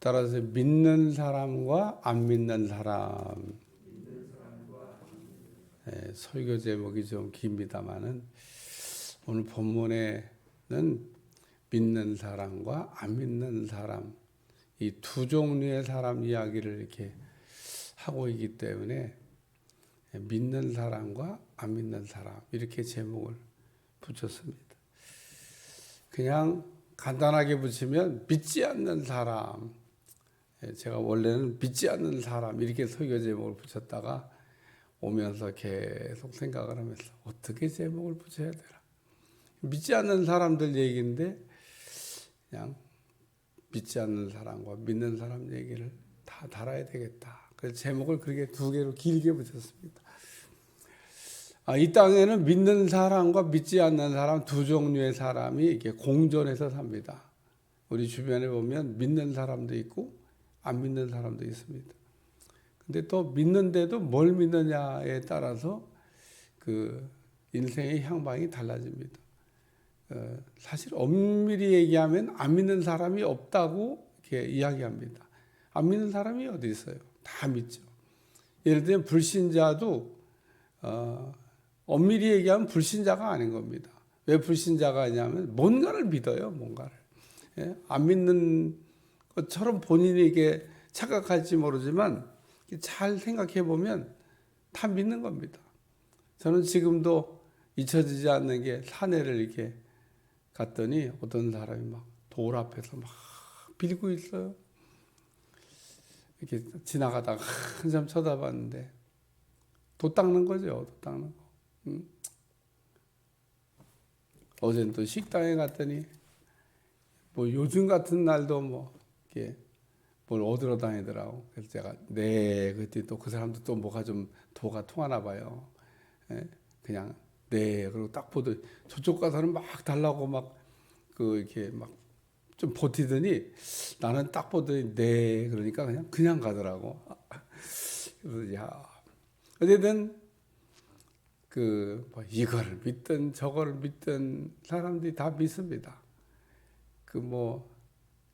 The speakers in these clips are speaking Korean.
따라서 믿는 사람과 안 믿는 사람. 설교 제목이 좀 깁니다만은 오늘 본문에는 믿는 사람과 안 믿는 사람, 이 두 종류의 사람 이야기를 이렇게 하고 있기 때문에 믿는 사람과 안 믿는 사람 이렇게 제목을 붙였습니다. 그냥 간단하게 붙이면 믿지 않는 사람, 제가 원래는 믿지 않는 사람 이렇게 설교 제목을 붙였다가 오면서 계속 생각을 하면서 어떻게 제목을 붙여야 되나. 믿지 않는 사람들 얘기인데 그냥 믿지 않는 사람과 믿는 사람 얘기를 다 달아야 되겠다. 그래서 제목을 그렇게 두 개로 길게 붙였습니다. 이 땅에는 믿는 사람과 믿지 않는 사람 두 종류의 사람이 이렇게 공존해서 삽니다. 우리 주변에 보면 믿는 사람도 있고 안 믿는 사람도 있습니다. 근데 또 믿는데도 뭘 믿느냐에 따라서 그 인생의 향방이 달라집니다. 사실 엄밀히 얘기하면 안 믿는 사람이 없다고 이렇게 이야기합니다. 안 믿는 사람이 어디 있어요? 다 믿죠. 예를 들면 불신자도 엄밀히 얘기하면 불신자가 아닌 겁니다. 왜 불신자가 아니냐면 뭔가를 믿어요. 뭔가를. 안 믿는 것처럼 본인이 이게 착각할지 모르지만 잘 생각해 보면 다 믿는 겁니다. 저는 지금도 잊혀지지 않는 게 산에를 이렇게 갔더니 어떤 사람이 막 돌 앞에서 막 빌고 있어요. 이렇게 지나가다가 한참 쳐다봤는데 도 닦는 거죠. 도 닦는 거. 어제는 또 식당에 갔더니 뭐 요즘 같은 날도 뭐 이렇게 뭘 얻으러 다니더라고. 그래서 제가 그때 또 그 사람도 또 뭐가 좀 도가 통하나 봐요. 그냥 그리고 딱 보더니 저쪽 가서는 막 달라고 막 이렇게 막 좀 버티더니 나는 딱 보더니 그러니까 그냥 가더라고. 그래서 어쨌든 뭐 이거를 믿든 저거를 믿든 사람들이 다 믿습니다. 뭐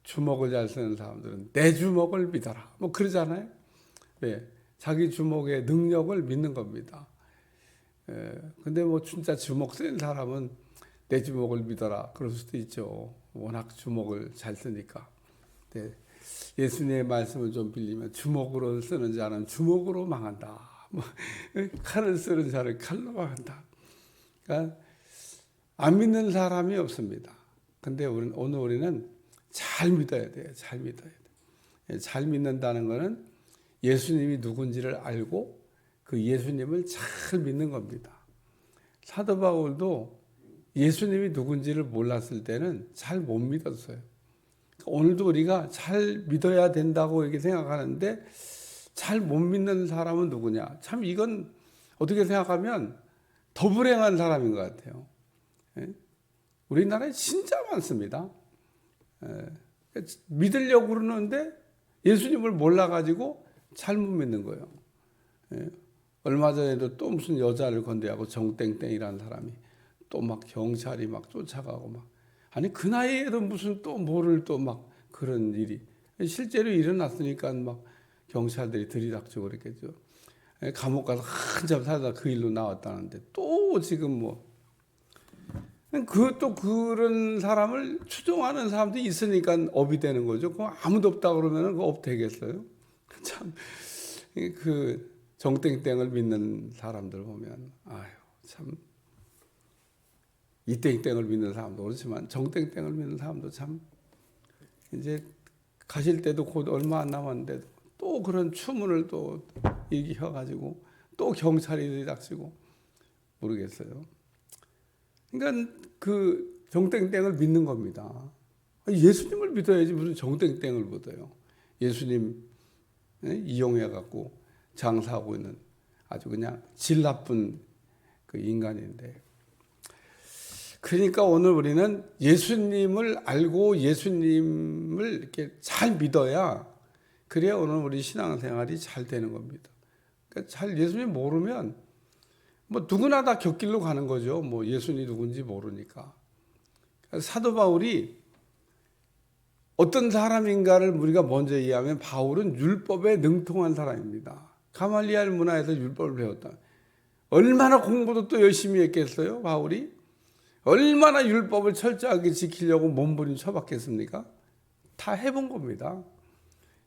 주먹을 잘 쓰는 사람들은 내 주먹을 믿어라. 뭐 그러잖아요. 자기 주먹의 능력을 믿는 겁니다. 근데 뭐 진짜 주먹 쓰는 사람은 내 주먹을 믿어라. 그럴 수도 있죠. 워낙 주먹을 잘 쓰니까. 예수님의 말씀을 좀 빌리면 주먹으로 쓰는 자는 주먹으로 망한다. 칼을 쓰는 자는 칼로 망한다. 그러니까 안 믿는 사람이 없습니다. 근데 오늘 우리는 잘 믿어야 돼요. 잘 믿어야 돼요. 잘 믿는다는 것은 예수님이 누군지를 알고 그 예수님을 잘 믿는 겁니다. 사도 바울도 예수님이 누군지를 몰랐을 때는 잘 못 믿었어요. 오늘도 우리가 잘 믿어야 된다고 이렇게 생각하는데 잘 못 믿는 사람은 누구냐? 참 이건 어떻게 생각하면 더 불행한 사람인 것 같아요. 우리나라에 진짜 많습니다. 믿으려고 그러는데 예수님을 몰라가지고 잘못 믿는 거예요. 얼마 전에도 또 무슨 여자를 건드하고 정땡땡이라는 사람이 또 막 경찰이 막 쫓아가고 막 아니 그 나이에도 무슨 또 뭐를 또 막 그런 일이 실제로 일어났으니까 막 경찰들이 들이닥치고 그랬겠죠. 감옥 가서 한참 살다 그 일로 나왔다는데 또 지금 뭐 또 그런 사람을 추종하는 사람들이 있으니까 업이 되는 거죠. 그거 아무도 없다 그러면 그 업 되겠어요? 참 그 정땡땡을 믿는 사람들 보면 참 이땡땡을 믿는 사람도 그렇지만 정땡땡을 믿는 사람도 참 이제 가실 때도 곧 얼마 안 남았는데도 또 그런 추문을 또 일으켜가지고 또 경찰이 들이닥치고 모르겠어요. 그러니까 그 정땡땡을 믿는 겁니다. 예수님을 믿어야지 무슨 정땡땡을 믿어요. 예수님 이용해갖고 장사하고 있는 아주 그냥 질 나쁜 그 인간인데. 그러니까 오늘 우리는 예수님을 알고 예수님을 이렇게 잘 믿어야 그래야 오늘 우리 신앙생활이 잘 되는 겁니다. 그러니까 잘 예수님 모르면 뭐 누구나 다 곁길로 가는 거죠. 뭐 예수님이 누군지 모르니까. 사도 바울이 어떤 사람인가를 우리가 먼저 이해하면 바울은 율법에 능통한 사람입니다. 가말리알 문화에서 율법을 배웠다. 얼마나 공부도 또 열심히 했겠어요, 바울이? 얼마나 율법을 철저하게 지키려고 몸부림쳐봤겠습니까? 다 해본 겁니다.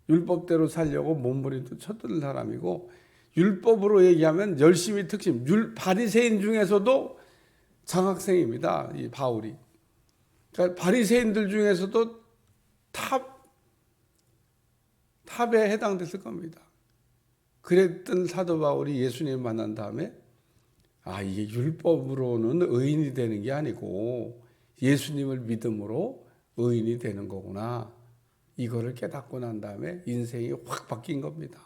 율법대로 살려고 몸부림도 쳤던 사람이고, 율법으로 얘기하면 열심히 특심, 바리새인 중에서도 장학생입니다, 이 바울이. 그러니까 바리새인들 중에서도 탑에 해당됐을 겁니다. 그랬던 사도 바울이 예수님을 만난 다음에 이게 율법으로는 의인이 되는 게 아니고 예수님을 믿음으로 의인이 되는 거구나. 이거를 깨닫고 난 다음에 인생이 확 바뀐 겁니다.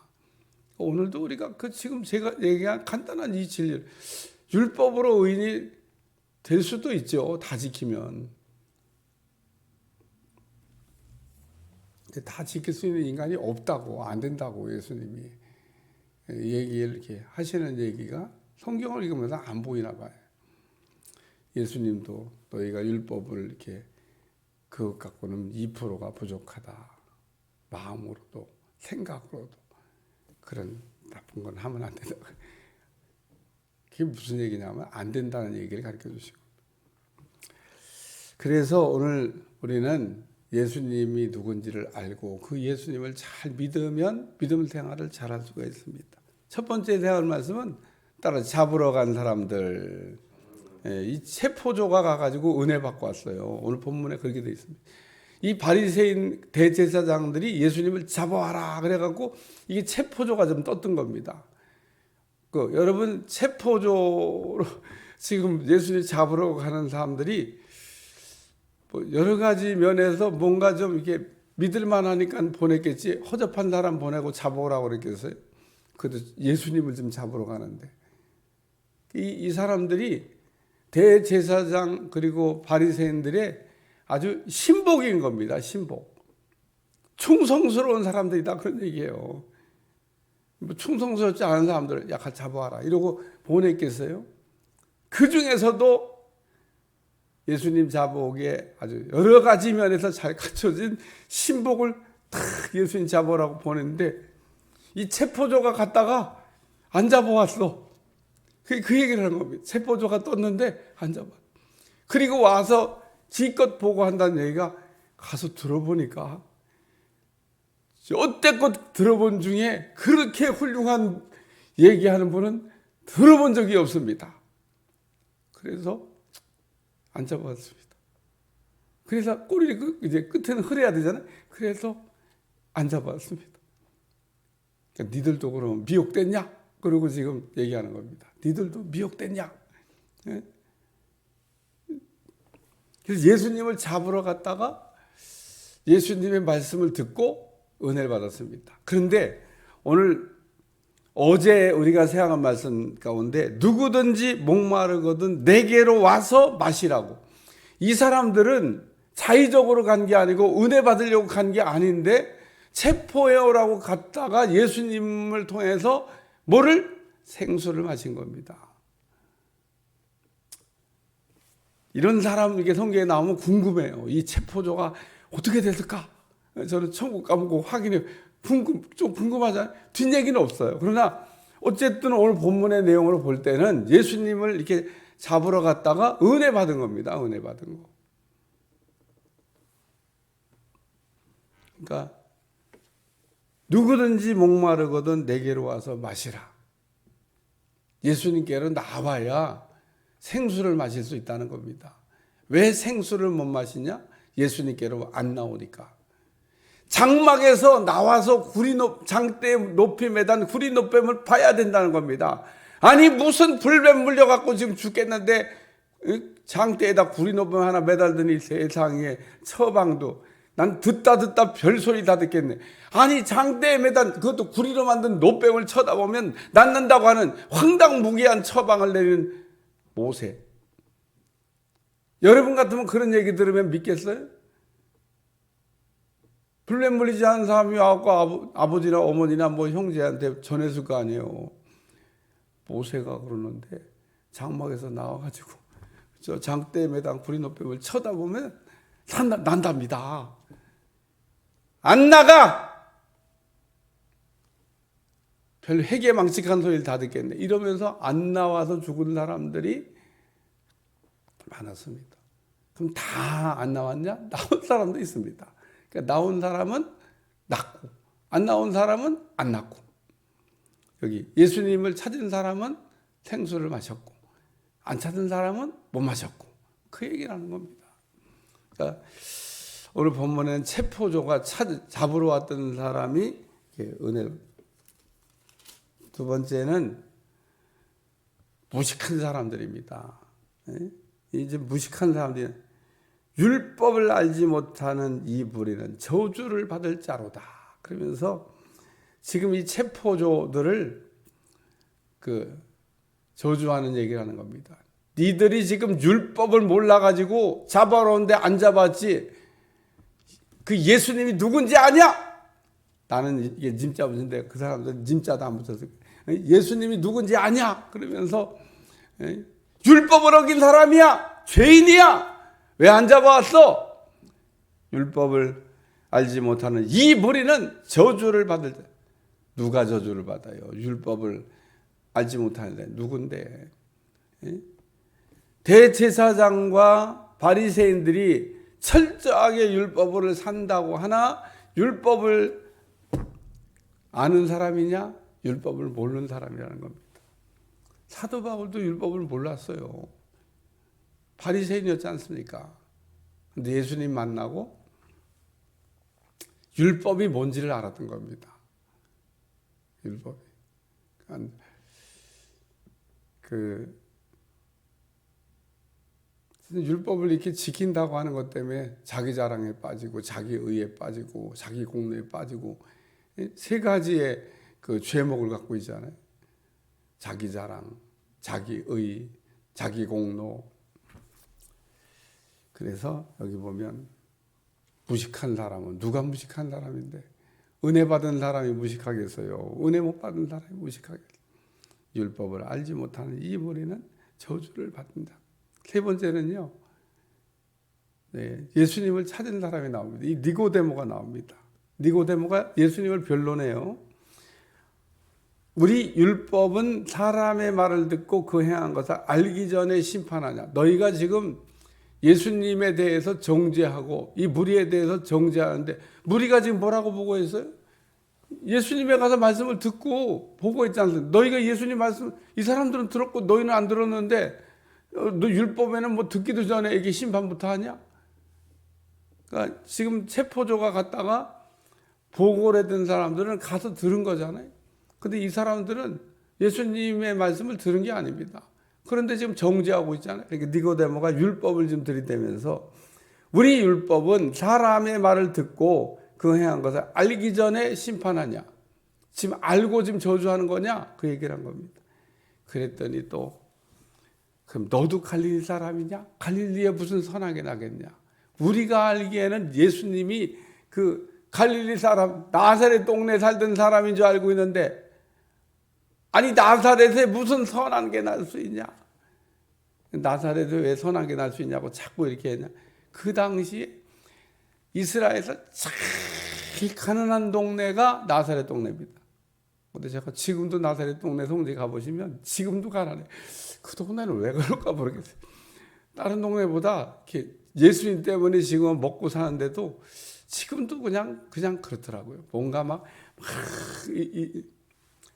오늘도 우리가 지금 제가 얘기한 간단한 이 진리, 율법으로 의인이 될 수도 있죠. 다 지키면. 다 지킬 수 있는 인간이 없다고, 안 된다고 예수님이 얘기를 이렇게 하시는 얘기가 성경을 읽으면서 안 보이나 봐요. 예수님도 너희가 율법을 이렇게 그것 갖고는 2%가 부족하다. 마음으로도 생각으로도 그런 나쁜 건 하면 안 된다. 그게 무슨 얘기냐면 안 된다는 얘기를 가르쳐 주시고. 그래서 오늘 우리는 예수님이 누군지를 알고 그 예수님을 잘 믿으면 믿음 생활을 잘할 수가 있습니다. 첫 번째 대할 말씀은 따라 잡으러 간 사람들, 이 체포조가 가가지고 은혜 받고 왔어요. 오늘 본문에 그렇게 되어 있습니다. 이 바리새인 대제사장들이 예수님을 잡아와라 그래갖고 이게 체포조가 좀 떴던 겁니다. 여러분 체포조로 지금 예수님 잡으러 가는 사람들이 여러 가지 면에서 뭔가 좀 이렇게 믿을만하니까 보냈겠지. 허접한 사람 보내고 잡아오라고 그랬겠어요. 그래도 예수님을 좀 잡으러 가는데 이 사람들이 대제사장 그리고 바리새인들의 아주 신복인 겁니다. 신복. 충성스러운 사람들이다 그런 얘기예요. 충성스럽지 않은 사람들을 약간 잡아와라 이러고 보냈겠어요. 그 중에서도 예수님 잡아오기에 아주 여러 가지 면에서 잘 갖춰진 신복을 탁 예수님 잡아오라고 보냈는데 이 체포조가 갔다가 안 잡아왔어. 그 얘기를 하는 겁니다. 체포조가 떴는데 안 잡아. 그리고 와서 지껏 보고한다는 얘기가 가서 들어보니까 여태껏 들어본 중에 그렇게 훌륭한 얘기하는 분은 들어본 적이 없습니다. 그래서 안 잡아왔습니다. 그래서 꼬리를 이제 끝에는 흐려야 되잖아요. 그래서 안 잡아왔습니다. 그러니까 니들도 그러면 미혹됐냐? 그러고 지금 얘기하는 겁니다. 니들도 미혹됐냐? 네? 그래서 예수님을 잡으러 갔다가 예수님의 말씀을 듣고 은혜를 받았습니다. 그런데 어제 우리가 생각한 말씀 가운데 누구든지 목마르거든 내게로 와서 마시라고. 이 사람들은 자의적으로 간 게 아니고 은혜 받으려고 간 게 아닌데 체포해 오라고 갔다가 예수님을 통해서 뭐를? 생수를 마신 겁니다. 이런 사람 이게 성경에 나오면 궁금해요. 이 체포조가 어떻게 됐을까? 저는 천국 가보고 확인해 좀 궁금하잖아요. 뒷얘기는 없어요. 그러나 어쨌든 오늘 본문의 내용으로 볼 때는 예수님을 이렇게 잡으러 갔다가 은혜 받은 겁니다. 은혜 받은 거. 그러니까 누구든지 목마르거든 내게로 와서 마시라. 예수님께로 나와야 생수를 마실 수 있다는 겁니다. 왜 생수를 못 마시냐? 예수님께로 안 나오니까. 장막에서 나와서 장대에 높이 매단 구리 높임을 봐야 된다는 겁니다. 아니 무슨 불뱀 물려갖고 지금 죽겠는데 장대에다 구리 높임 하나 매달더니 세상에 처방도 난 듣다 별소리 다 듣겠네. 아니 장대에 매단 그것도 구리로 만든 노뱀을 쳐다보면 낫는다고 하는 황당무계한 처방을 내리는 모세. 여러분 같으면 그런 얘기 들으면 믿겠어요? 불뱀 물리지 않은 사람이 와서 아버지나 어머니나 뭐 형제한테 전했을 거 아니에요. 모세가 그러는데 장막에서 나와가지고 저 장대에 매단 구리 노뱀을 쳐다보면 난답니다. 안 나가! 별 회개망측한 소리를 다 듣겠네. 이러면서 안 나와서 죽은 사람들이 많았습니다. 그럼 다 안 나왔냐? 나온 사람도 있습니다. 그러니까 나온 사람은 낫고 안 나온 사람은 안 낫고, 여기 예수님을 찾은 사람은 생수를 마셨고 안 찾은 사람은 못 마셨고, 그 얘기를 하는 겁니다. 그러니까 오늘 본문에는 체포조가 잡으러 왔던 사람이 은혜를, 두 번째는 무식한 사람들입니다. 이제 무식한 사람들이 율법을 알지 못하는 이 무리는 저주를 받을 자로다. 그러면서 지금 이 체포조들을 저주하는 얘기를 하는 겁니다. 니들이 지금 율법을 몰라가지고 잡아러 오는데 안 잡았지, 그 예수님이 누군지 아냐? 나는 이게 님자 붙인데 그 사람들은 님자도 안 붙어서 예수님이 누군지 아냐? 그러면서 율법을 어긴 사람이야, 죄인이야, 왜 안 잡아왔어? 율법을 알지 못하는 이 무리는 저주를 받을 때, 누가 저주를 받아요? 율법을 알지 못하는데 누군데? 대제사장과 바리새인들이 철저하게 율법을 산다고 하나 율법을 아는 사람이냐? 율법을 모르는 사람이라는 겁니다. 사도 바울도 율법을 몰랐어요. 바리새인이었지 않습니까? 근데 예수님 만나고 율법이 뭔지를 알았던 겁니다. 율법이. 율법을 이렇게 지킨다고 하는 것 때문에 자기 자랑에 빠지고 자기 의에 빠지고 자기 공로에 빠지고 세 가지의 그 죄목을 갖고 있잖아요. 자기 자랑, 자기 의, 자기 공로. 그래서 여기 보면 무식한 사람은 누가 무식한 사람인데, 은혜 받은 사람이 무식하겠어요? 은혜 못 받은 사람이 무식하겠어요? 율법을 알지 못하는 이 무리는 저주를 받는다. 세 번째는요, 예수님을 찾은 사람이 나옵니다. 이 니고데모가 나옵니다. 니고데모가 예수님을 변론해요. 우리 율법은 사람의 말을 듣고 그 행한 것을 알기 전에 심판하냐? 너희가 지금 예수님에 대해서 정죄하고 이 무리에 대해서 정죄하는데, 무리가 지금 뭐라고 보고 있어요? 예수님에 가서 말씀을 듣고 보고 있지 않습니까? 너희가 예수님 말씀, 이 사람들은 들었고 너희는 안 들었는데, 너 율법에는 뭐 듣기도 전에 이게 심판부터 하냐? 그러니까 지금 체포조가 갔다가 보고를 했던 사람들은 가서 들은 거잖아요. 근데 이 사람들은 예수님의 말씀을 들은 게 아닙니다. 그런데 지금 정죄하고 있잖아요. 그러니까 니고데모가 율법을 좀 들이대면서 우리 율법은 사람의 말을 듣고 그 행한 것을 알기 전에 심판하냐? 지금 알고 지금 저주하는 거냐? 그 얘기를 한 겁니다. 그랬더니 또, 그럼 너도 갈릴리 사람이냐? 갈릴리에 무슨 선하게 나겠냐? 우리가 알기에는 예수님이 그 갈릴리 사람, 나사렛 동네에 살던 사람인 줄 알고 있는데, 아니 나사렛에 무슨 선한 게 날 수 있냐? 나사렛에 왜 선한 게 날 수 있냐고 자꾸 이렇게 했냐? 그 당시에 이스라엘에서 제일 가난한 동네가 나사렛 동네입니다. 근데 제가 지금도 나사렛 동네 성지 가보시면 지금도 가난해. 그 동네는 왜 그럴까 모르겠어요. 다른 동네보다 이렇게 예수님 때문에 지금 먹고 사는데도 지금도 그냥 그렇더라고요. 뭔가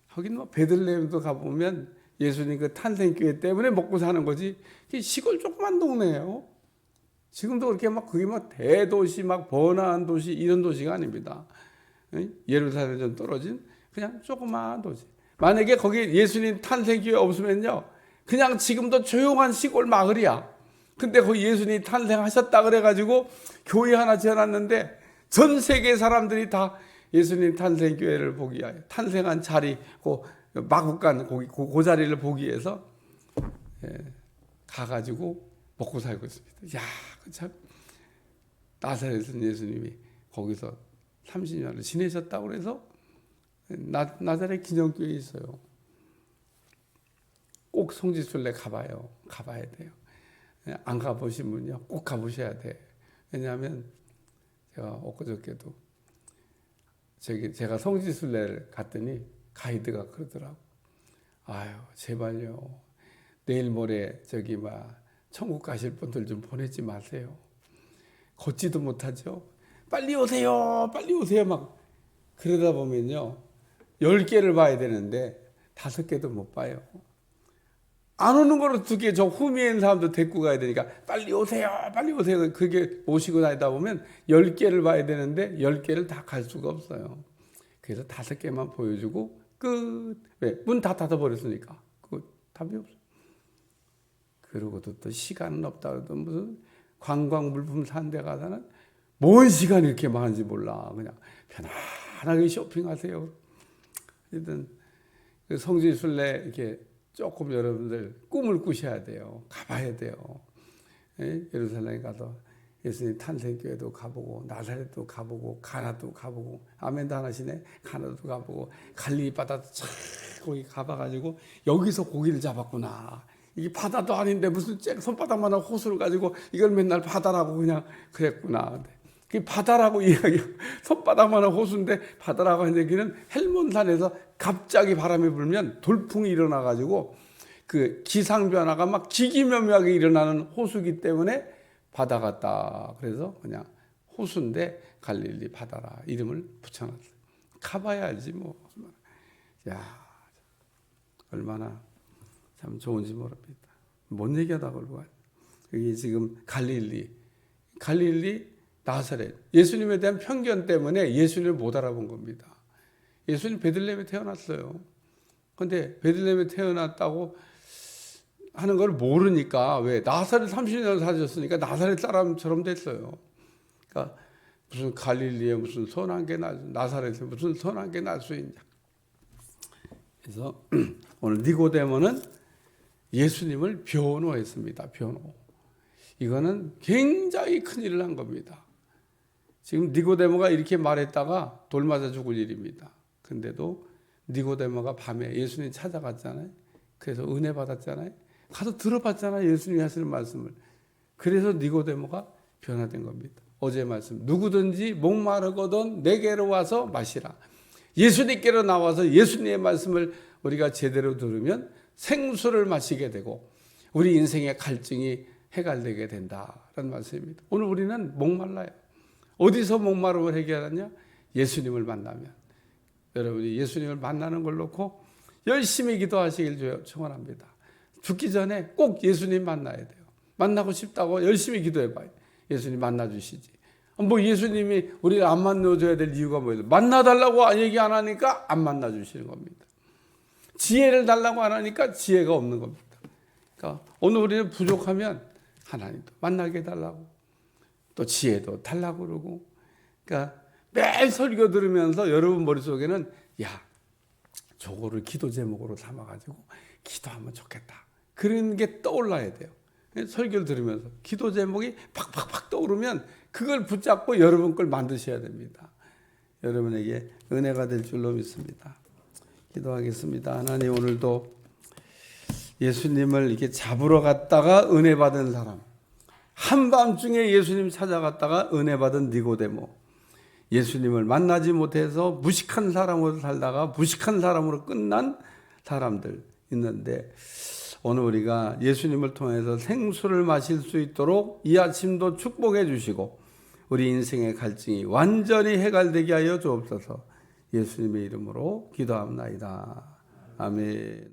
하긴 뭐 베들레헴도 가보면 예수님 그 탄생교회 때문에 먹고 사는 거지, 시골 조그만 동네예요. 지금도 그렇게 그게 대도시 번화한 도시 이런 도시가 아닙니다. 예루살렘 좀 떨어진 그냥 조그만 도시. 만약에 거기 예수님 탄생교회 없으면요, 그냥 지금도 조용한 시골 마을이야. 근데 거기 예수님 탄생하셨다 그래가지고 교회 하나 지어놨는데 전 세계 사람들이 다 예수님 탄생교회를 보기 위하여, 탄생한 자리, 마국간 그 자리를 보기 위해서 가가지고 먹고 살고 있습니다. 야, 참 나사렛은 예수님이 거기서 30년을 지내셨다고 그래서 나사렛 기념교회 있어요. 꼭 성지순례 가봐야 돼요. 안 가보신 분요 꼭 가보셔야 돼. 왜냐하면 제가 엊그저께도 제가 성지순례를 갔더니 가이드가 그러더라고. 아유, 제발요. 내일 모레 천국 가실 분들 좀 보내지 마세요. 걷지도 못하죠. 빨리 오세요. 빨리 오세요. 막 그러다 보면요. 10개를 봐야 되는데 5개도 못 봐요. 안 오는 거로 2개, 저 후미에 있는 사람도 데리고 가야 되니까 빨리 오세요. 빨리 오세요. 그게 모시고 다니다 보면 10개를 봐야 되는데 10개를 다 갈 수가 없어요. 그래서 5개만 보여주고 끝. 왜? 문 다 닫아버렸으니까. 그 답이 없어. 그러고도 또 시간은 없다. 또 무슨 관광 물품 산 데 가서는 뭔 시간이 이렇게 많은지 몰라. 그냥 편안하게 쇼핑하세요. 하여튼 그 성지순례 이렇게 조금 여러분들 꿈을 꾸셔야 돼요. 가봐야 돼요. 예? 예루살렘에 가서 예수님 탄생교회도 가보고 나사렛도 가보고 가나도 가보고 아멘도 하나시네. 가나도 가보고 갈릴리 바다도 참 거기 가봐가지고 여기서 고기를 잡았구나. 이게 바다도 아닌데 무슨 손바닥만한 호수를 가지고 이걸 맨날 바다라고 그냥 그랬구나. 그 바다라고 이야기, 손바닥만한 호수인데 바다라고 하는 얘기는 헬몬산에서 갑자기 바람이 불면 돌풍이 일어나가지고 그 기상 변화가 막 기기묘묘하게 일어나는 호수기 때문에 바다 같다. 그래서 그냥 호수인데 갈릴리 바다라 이름을 붙여놨어요. 가봐야 알지 뭐. 야, 얼마나 참 좋은지 모릅니다. 뭔 얘기하다 걸고 가. 여기 지금 갈릴리, 나사렛. 예수님에 대한 편견 때문에 예수님을 못 알아본 겁니다. 예수님 베들레헴에 태어났어요. 근데 베들레헴에 태어났다고 하는 걸 모르니까 왜 나사렛 30년 사셨으니까 나사렛 사람처럼 됐어요. 그러니까 무슨 갈릴리에 무슨 선한 게 나사렛에 무슨 선한 게 날 수 있냐. 그래서 오늘 니고데모는 예수님을 변호했습니다. 변호. 이거는 굉장히 큰 일을 한 겁니다. 지금 니고데모가 이렇게 말했다가 돌 맞아 죽을 일입니다. 근데도 니고데모가 밤에 예수님 찾아갔잖아요. 그래서 은혜 받았잖아요. 가서 들어봤잖아요. 예수님이 하시는 말씀을. 그래서 니고데모가 변화된 겁니다. 어제 말씀. 누구든지 목마르거든 내게로 와서 마시라. 예수님께로 나와서 예수님의 말씀을 우리가 제대로 들으면 생수를 마시게 되고 우리 인생의 갈증이 해결되게 된다라는 말씀입니다. 오늘 우리는 목말라요. 어디서 목마름을 해결하냐? 예수님을 만나면. 여러분이 예수님을 만나는 걸 놓고 열심히 기도하시길 축원합니다. 죽기 전에 꼭 예수님 만나야 돼요. 만나고 싶다고 열심히 기도해봐요. 예수님 만나주시지. 뭐 예수님이 우리를 안 만나줘야 될 이유가 뭐예요? 만나달라고 얘기 안 하니까 안 만나주시는 겁니다. 지혜를 달라고 안 하니까 지혜가 없는 겁니다. 그러니까 오늘 우리는 부족하면 하나님도 만나게 해달라고 또 지혜도 달라고 그러고 그러니까 매일 설교 들으면서 여러분 머릿속에는 야 저거를 기도 제목으로 삼아가지고 기도하면 좋겠다. 그런 게 떠올라야 돼요. 설교를 들으면서 기도 제목이 팍팍팍 떠오르면 그걸 붙잡고 여러분 걸 만드셔야 됩니다. 여러분에게 은혜가 될 줄로 믿습니다. 기도하겠습니다. 하나님 오늘도 예수님을 이렇게 잡으러 갔다가 은혜 받은 사람, 한밤중에 예수님 찾아갔다가 은혜 받은 니고데모, 예수님을 만나지 못해서 무식한 사람으로 살다가 무식한 사람으로 끝난 사람들 있는데 오늘 우리가 예수님을 통해서 생수를 마실 수 있도록 이 아침도 축복해 주시고 우리 인생의 갈증이 완전히 해결되게 하여 주옵소서. 예수님의 이름으로 기도합나이다. 아멘.